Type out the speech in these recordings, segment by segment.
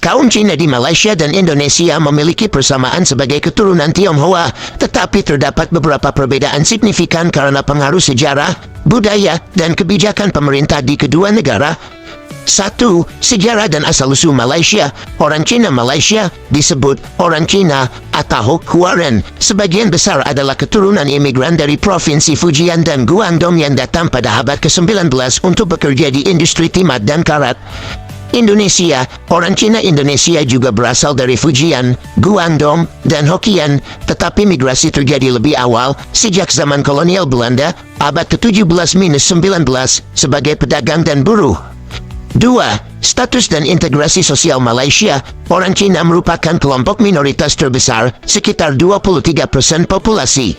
Kaum Cina di Malaysia dan Indonesia memiliki persamaan sebagai keturunan Tionghoa, tetapi terdapat beberapa perbedaan signifikan karena pengaruh sejarah, budaya, dan kebijakan pemerintah di kedua negara. 1. Sejarah dan asal-usul Malaysia. Orang Cina Malaysia disebut orang Cina atau Huaren. Sebagian besar adalah keturunan imigran dari Provinsi Fujian dan Guangdong yang datang pada abad ke-19 untuk bekerja di industri timah dan karat. Indonesia. Orang Cina Indonesia juga berasal dari Fujian, Guangdong, dan Hokkien, tetapi migrasi terjadi lebih awal, sejak zaman kolonial Belanda, abad ke-17-19, sebagai pedagang dan buruh. 2. Status dan integrasi sosial Malaysia. Orang Cina merupakan kelompok minoritas terbesar, sekitar 23% populasi.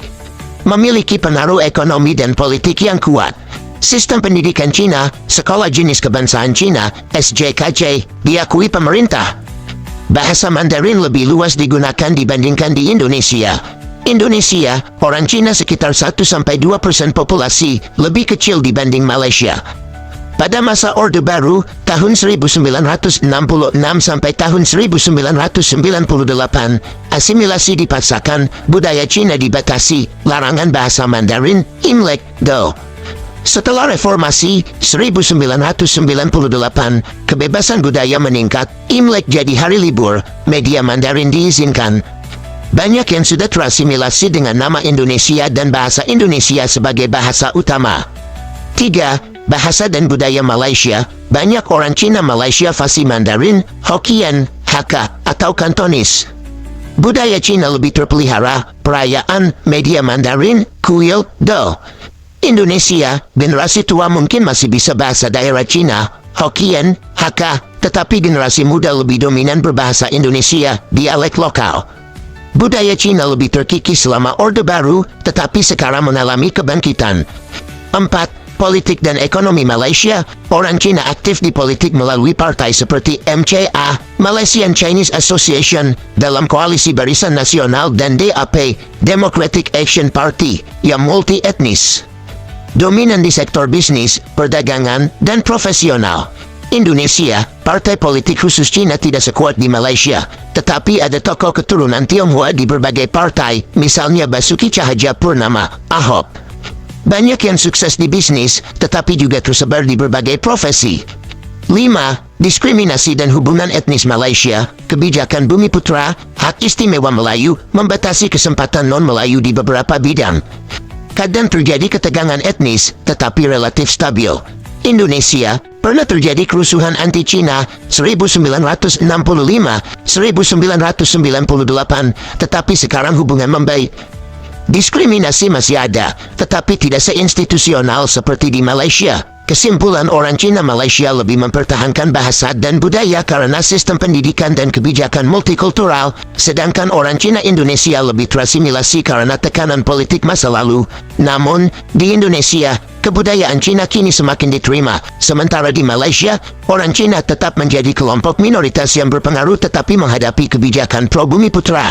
Memiliki pengaruh ekonomi dan politik yang kuat. Sistem pendidikan Cina, Sekolah Jenis Kebangsaan Cina, SJKJ, diakui pemerintah. Bahasa Mandarin lebih luas digunakan dibandingkan di Indonesia. Indonesia, orang Cina sekitar 1-2% populasi, lebih kecil dibanding Malaysia. Pada masa Orde Baru, tahun 1966 sampai tahun 1998, asimilasi dipaksakan, budaya Cina dibatasi, larangan bahasa Mandarin, Imlek, Do. Setelah reformasi 1998, kebebasan budaya meningkat, Imlek jadi hari libur, media Mandarin diizinkan. Banyak yang sudah terasimilasi dengan nama Indonesia dan bahasa Indonesia sebagai bahasa utama. 3. Bahasa dan budaya Malaysia. Banyak orang Cina Malaysia fasih Mandarin, Hokkien, Hakka, atau Kantonis. Budaya Cina lebih terpelihara, perayaan, media Mandarin, kuil, Do. Indonesia, generasi tua mungkin masih bisa bahasa daerah Cina, Hokkien, Hakka, tetapi generasi muda lebih dominan berbahasa Indonesia, dialek lokal. Budaya Cina lebih terkikis selama Orde Baru, tetapi sekarang mengalami kebangkitan. 4. Politik dan ekonomi Malaysia. Orang Cina aktif di politik melalui partai seperti MCA, Malaysian Chinese Association, dalam Koalisi Barisan Nasional, dan DAP, Democratic Action Party, yang multi-etnis. Dominan di sektor bisnis, perdagangan, dan profesional. Indonesia, partai politik khusus Cina tidak sekuat di Malaysia, tetapi ada tokoh keturunan Tionghoa di berbagai partai, misalnya Basuki Cahayapurnama, Ahok. Banyak yang sukses di bisnis, tetapi juga tersebar di berbagai profesi. 5. Diskriminasi dan hubungan etnis Malaysia. Kebijakan Bumi Putra, Hak Istimewa Melayu, membatasi kesempatan non-Melayu di beberapa bidang. Kadang terjadi ketegangan etnis, tetapi relatif stabil. Indonesia, pernah terjadi kerusuhan anti-Cina 1965-1998, tetapi sekarang hubungan membaik. Diskriminasi masih ada, tetapi tidak seinstitusional seperti di Malaysia. Kesimpulan, orang Cina Malaysia lebih mempertahankan bahasa dan budaya karena sistem pendidikan dan kebijakan multikultural, sedangkan orang Cina Indonesia lebih terasimilasi karena tekanan politik masa lalu. Namun, di Indonesia, kebudayaan Cina kini semakin diterima, sementara di Malaysia, orang Cina tetap menjadi kelompok minoritas yang berpengaruh tetapi menghadapi kebijakan pro Bumi Putra.